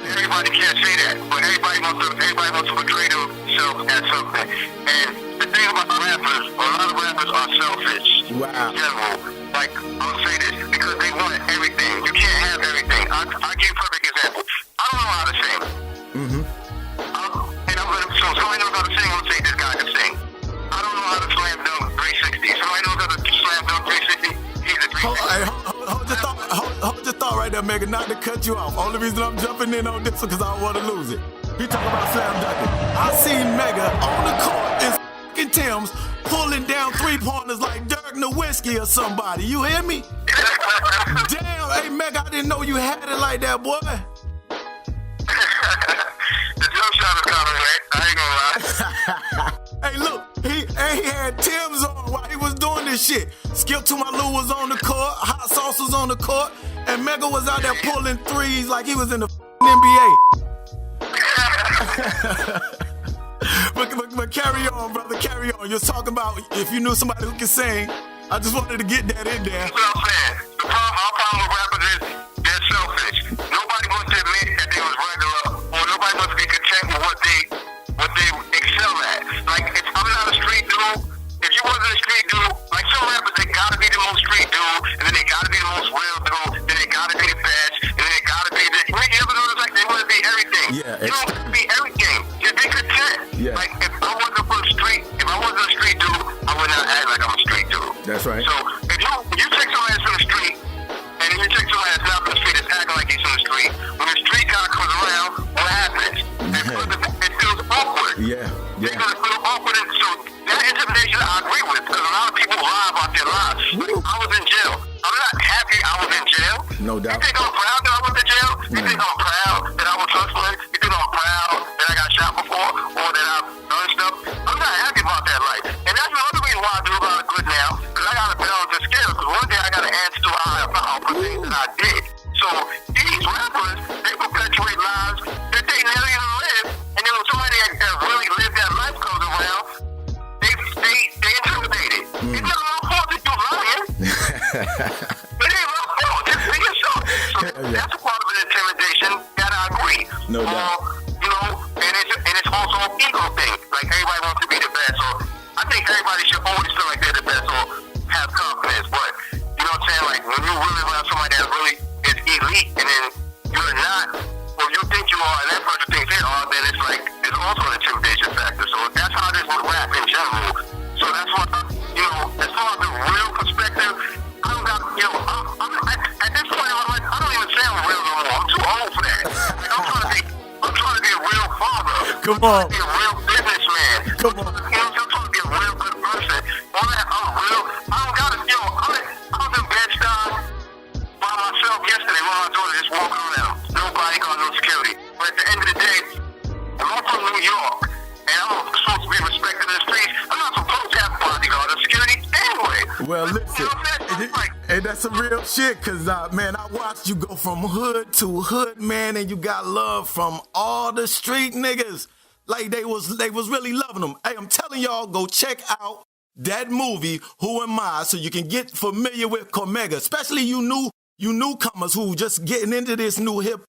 Everybody can't say that, but everybody wants to portray themselves as something. And the thing about rappers, a lot of rappers are selfish. Wow. In general. Like, I'll say this, because they want everything. You can't have everything. I'll give you a perfect example. I don't know how to sing. And I'm gonna, so somebody knows how to sing, I'm gonna say this guy can sing. I don't know how to slam dunk 360. Somebody knows how to slam dunk 360, he's a 360. Hold your thought right there, Mega, not to cut you off. Only reason I'm jumping in on this one because I don't want to lose it. He talking about slam dunking. I seen Mega on the court in f***ing Tim's pulling down three-pointers like Dirk Nowitzki or somebody. You hear me? Damn, hey, Mega, I didn't know you had it like that, boy. The jump shot is coming, right? I ain't gonna lie. Hey, look, he had Tim's on while he was doing this shit. Skip to my Lou was on the court, Hot Sauce was on the court, and Mega was out there pulling threes like he was in the NBA. but carry on, brother, carry on. You're talking about if you knew somebody who can sing. I just wanted to get that in there. That's what I'm saying. Our problem with rappers is they're selfish. Nobody wants to admit that they was regular, or nobody wants to be content with what they excel at. Like, if I'm not a street dude, if you wasn't a street dude, like some rappers, they gotta be the most street dude, and then they gotta be the most real dude, then they gotta be the best, and then they gotta be the. You ever notice like they want to be everything? Yeah, you don't have to be everything. Just be content. Yeah. Like if I wasn't a street dude, I would not act like I'm a street dude. That's right. So if you take somebody that's in the street, and then you take somebody that's not in the street that's acting like he's in the street, when the street guy comes around, what happens? It feels awkward. Yeah. They're gonna feel awkward, and so that intimidation I agree with, because a lot of people lie about their lives. Like, I was in jail. I'm not happy I was in jail. No doubt. You think I'm proud that I went to jail? You think I'm proud that I was hustling? You think I'm proud that I got shot before, or that I've done stuff? I'm not happy about that life. And that's another reason why I do a lot of good now, because I got to balance the scale, because one day I got to answer to how I found for things that I did. So these rappers, they perpetuate lives that they never even lived, and then when somebody that really lived that life comes around, they intimidate it. It's not my fault that you're lying. It ain't my fault. Just be yourself. So that's a part of an intimidation that I agree. No doubt. You know, and it's also an ego thing. Like everybody wants to be the best. So I think everybody should always feel like they're the best or have confidence. But you know what I'm saying? Like when you really around somebody that really is elite, and then you're not, or you think you are, and that person thinks they are, then it's like it's also an intimidation factor. So that's how it is with rap in general. So that's what, you know, as far as the real perspective, I don't got, you know, at this point in my life, I don't even sound real no more. I'm too old for that. Like, I'm trying to be a real father. Come I'm on. trying to be a real businessman. Come on. You know, I'm trying to be a real good person. All that, I'm real. I don't gotta, you know, I was in Bed-Stuy by myself yesterday while my daughter just walking around. No bodyguard, no security. But at the end of the day, I'm from New York, and I'm supposed to be respected in the streets. I'm not supposed to have bodyguard or security anyway. Well, listen, You know what I'm saying? Like, and that's some real shit, cause man, I watched you go from hood to hood, man, and you got love from all the street niggas. Like they was really loving them. Hey, I'm telling y'all, go check out that movie, Who Am I, so you can get familiar with Cormega, especially you newcomers who just getting into this new hip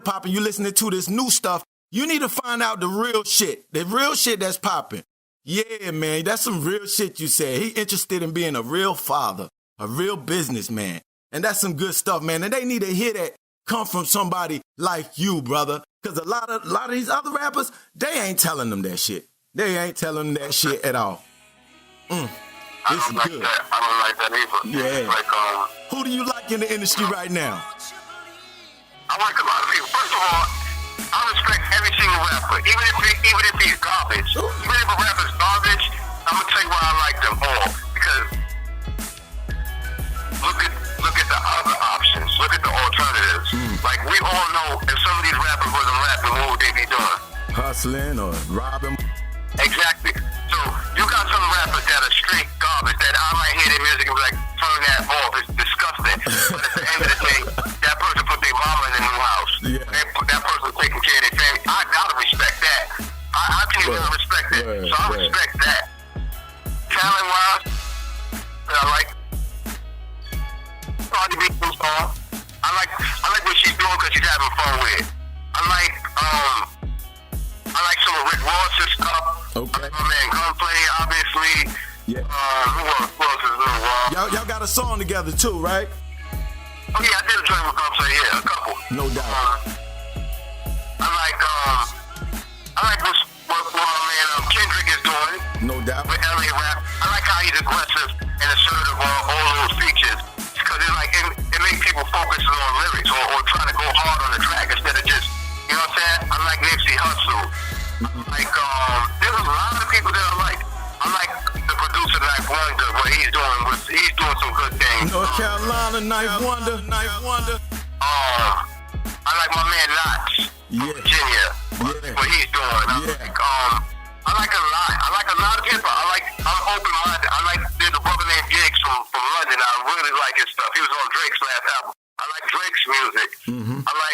hop, and you listening to this new stuff. You need to find out the real shit that's popping. Yeah, man, that's some real shit you said. He interested in being a real father, a real businessman. And that's some good stuff, man. And they need to hear that come from somebody like you, brother. Because a lot of these other rappers, they ain't telling them that shit. They ain't telling them that shit at all. I don't like good. that. I don't like that either. Yeah. Like, Who do you like in the industry right now? I like a lot of people. First of all, I respect every single rapper, even if he's garbage. Even if a rapper's garbage, I'm gonna tell you why I like them all. Because look at the other options. Look at the alternatives. Like we all know, if some of these rappers wasn't rapping, what would they be doing? Hustling or robbing? Exactly. So you got some rappers that are straight garbage that I might hear their music and be like, turn that off. It's disgusting. But at the end of the day, that person put their mama in a new house. Yeah. That person taking care of their family. I gotta respect that. I can't even respect that. So I respect that I like. Cardi B new song. I like what she's doing because she's having fun with it. I like some of Rick Ross's stuff. Okay. I like my man Gunplay, obviously. Yeah. Who else is new? Y'all got a song together too, right? Oh yeah, I did a joint with Gunplay, yeah, a couple. No doubt. I like what my man Kendrick is doing. No doubt. With LA rap. I like how he's aggressive and assertive on all those features. Because it makes people focus on lyrics or trying to go hard on the track instead of just, you know what I'm saying? I like Nipsey Hussle. There's a lot of people that I like. I like the producer Knife Wonder, what he's doing. He's doing some good things. North Carolina, Knife Wonder. I like my man Knox from Virginia. What he's doing. I like a lot of people. I'm open-minded. There's a brother named Giggs from London. I really like his stuff. He was on Drake's last album. I like Drake's music. My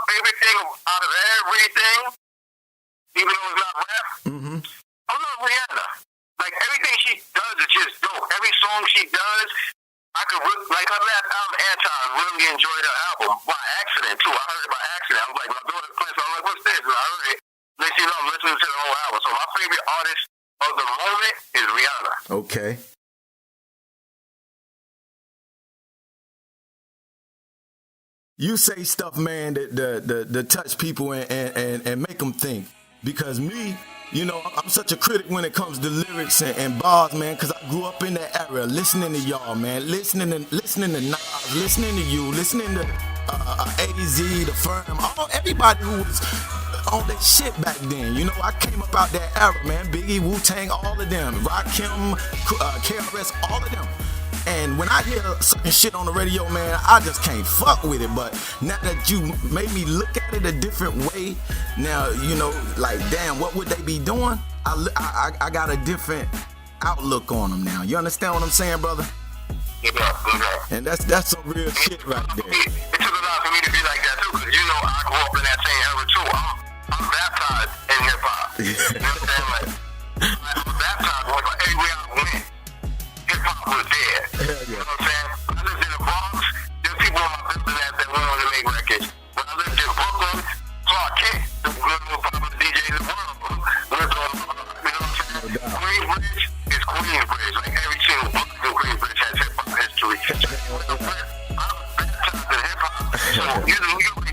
favorite thing out of everything, even though it's not rap, I love Rihanna. Like, everything she does is just dope. Every song she does, like her last album, Anti, I really enjoyed her album by accident, too. I heard it by accident. I was like, my daughter's playing, so I'm like, what's this? And I heard it. Next thing you know, I'm listening to the whole album. So my favorite artist of the moment is Rihanna. Okay. You say stuff, man, that touch people and make them think. Because me, you know, I'm such a critic when it comes to lyrics and bars, man, because I grew up in that era, listening to y'all, man, listening to Nas, listening to you, listening to AZ, The Firm, everybody who was on that shit back then. You know, I came up out that era, man, Biggie, Wu-Tang, all of them, Rakim, KRS, all of them. And when I hear certain shit on the radio, man, I just can't fuck with it. But now that you made me look at it a different way, now, you know, like, damn, what would they be doing? I got a different outlook on them now. You understand what I'm saying, brother? Yeah. And that's some real shit right there. It took a lot for me to be like that, too, because, you know, I grew up in that same era, too. I'm baptized in hip-hop. You know what I'm saying? Like, I'm baptized. Like, everywhere I went, hip-hop was there. You know what I'm saying? When I lived in the Bronx, there's people in my building that wanted to make records. When I lived in Brooklyn, Clark Kent, the most popular DJ in the world, lived on, you know what I'm saying? Queensbridge is Queensbridge. Like, every single block in Queensbridge has hip-hop history. I'm baptized in hip-hop. So, you know, I'm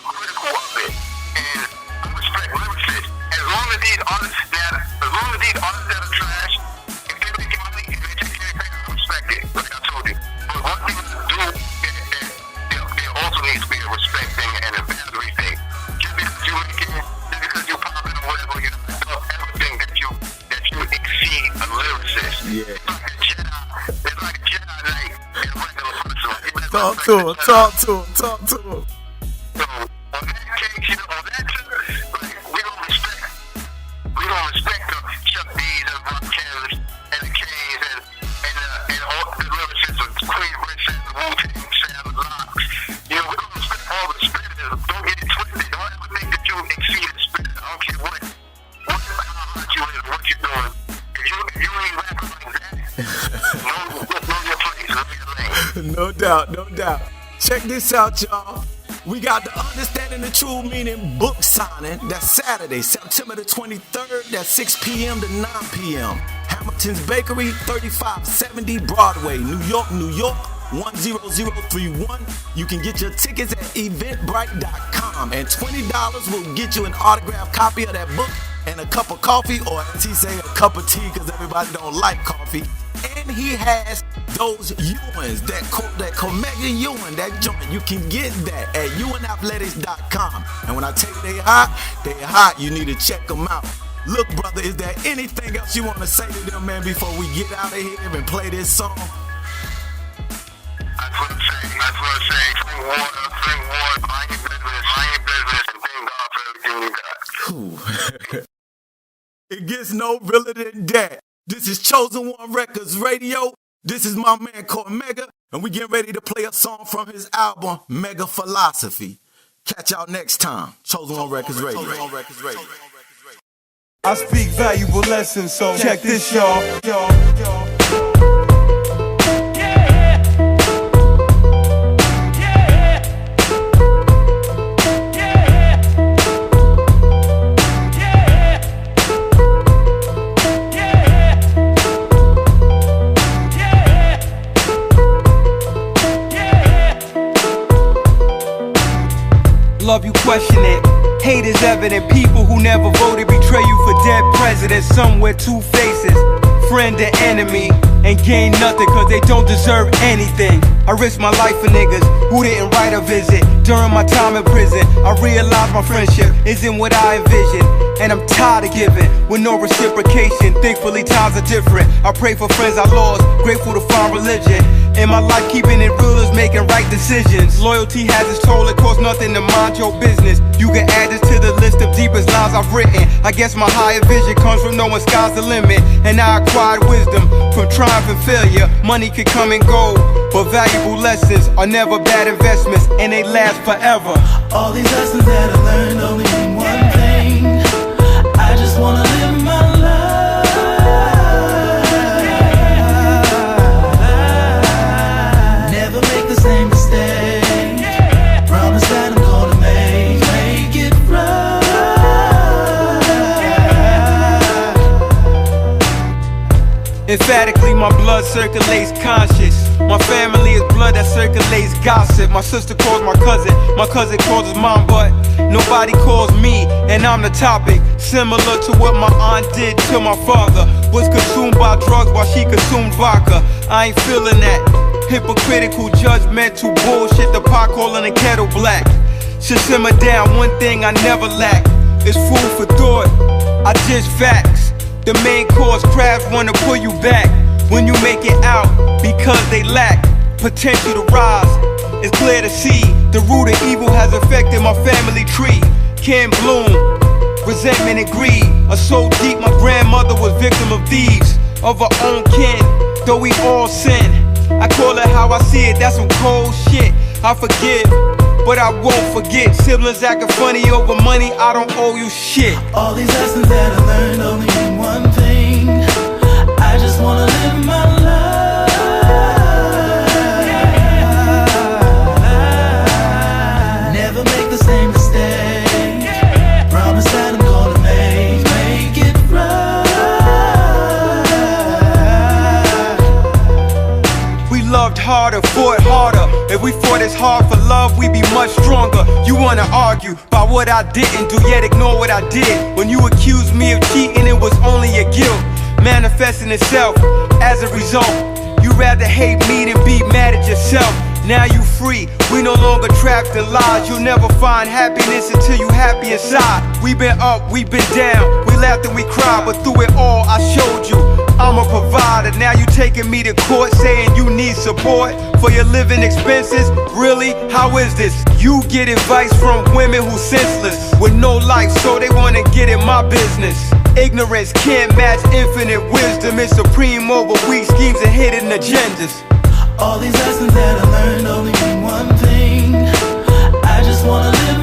critical of it. And I respect lyricists. As long as these artists that are trash, if they make money, if they take care of things, I respect it, like I told you. But one thing I do, there also needs to be a respect thing and a boundary thing. Just because you make it, just because you pop it or whatever, you don't ever think that you exceed a lyricist. Yeah. It's like a Jedi Knight in a regular person. Talk to him. So, on that case, you know, on that tip, like, we don't respect the Chuck D's and Rakims and the K's and all the lyricists of Queensbridge and the Wu-Tang, Sam Locks. You know, we don't respect all the spitters. Don't get it twisted. Don't ever think that you exceed the spitter. I don't care how hot you is, what you're doing. If you ain't rapping like that, know your place, know your lane. No doubt. Check this out, y'all. We got the Understanding the True Meaning book signing. That's Saturday, September the 23rd. That's 6 p.m. to 9 p.m. Hamilton's Bakery, 3570 Broadway, New York, 10031. You can get your tickets at eventbrite.com. And $20 will get you an autographed copy of that book and a cup of coffee, or as he say, a cup of tea, because everybody don't like coffee. And he has those Ewans, that Cormega Ewan, that joint. You can get that at ewanathletics.com. And when I tell you they hot, you need to check them out. Look, brother, is there anything else you want to say to them, man, before we get out of here and play this song? I just want to say, drink water, mind your business, and thank God for everything you got. It gets no realer than that. This is Chosen One Records Radio. This is my man Cormega, and we getting ready to play a song from his album, Mega Philosophy. Catch y'all next time. Chosen One Records Radio. I speak valuable lessons, so check this, y'all. Love you, question it. Hate is evident. People who never voted betray you for dead presidents. Somewhere two faces, friend and enemy, and gain nothing cause they don't deserve anything. I risk my life for niggas who didn't write a visit. During my time in prison, I realized my friendship isn't what I envisioned. And I'm tired of giving with no reciprocation. Thankfully times are different. I pray for friends I lost, grateful to find religion. In my life keeping it real is making right decisions. Loyalty has its toll, it costs nothing to mind your business. You can add this to the list of deepest lines I've written. I guess my higher vision comes from knowing sky's the limit. And I acquired wisdom from triumph and failure. Money can come and go, but valuable lessons are never bad investments, and they last forever. All these lessons that I learned only mean one thing. I just wanna live my life. Never make the same mistake. Promise that I'm gonna make it right. Emphatically, my blood circulates conscious. My family is blood that circulates gossip. My sister calls my cousin calls his mom, but nobody calls me, and I'm the topic. Similar to what my aunt did to my father. Was consumed by drugs while she consumed vodka. I ain't feeling that hypocritical, judgmental bullshit. The pot calling the kettle black. Should simmer down. One thing I never lack is food for thought. I just facts. The main course crabs wanna pull you back when you make it out because they lack potential to rise. It's clear to see the root of evil has affected my family tree. Can't bloom, resentment and greed are so deep. My grandmother was victim of thieves of her own kin, though we all sin. I call it how I see it, that's some cold shit. I forgive, but I won't forget. Siblings acting funny over money, I don't owe you shit. All these lessons that I learned only mean one thing. I just wanna live my life. Never make the same mistake. Promise that I'm gonna make it right. We loved harder, fought harder. If we fought as hard for love, we'd be much stronger. You wanna argue about what I didn't do, yet ignore what I did. When you accused me of cheating, it was only your guilt manifesting itself as a result. You rather hate me than be mad at yourself. Now you free, we no longer trapped in lies. You'll never find happiness until you happy inside. We been up, we been down, we laughed and we cried, but through it all I showed you I'm a provider. Now you taking me to court saying you need support for your living expenses. Really? How is this? You get advice from women who senseless with no life, so they wanna get in my business. Ignorance can't match infinite wisdom. It's supreme over weak schemes and hidden agendas. All these lessons that I learned only mean one thing. I just wanna live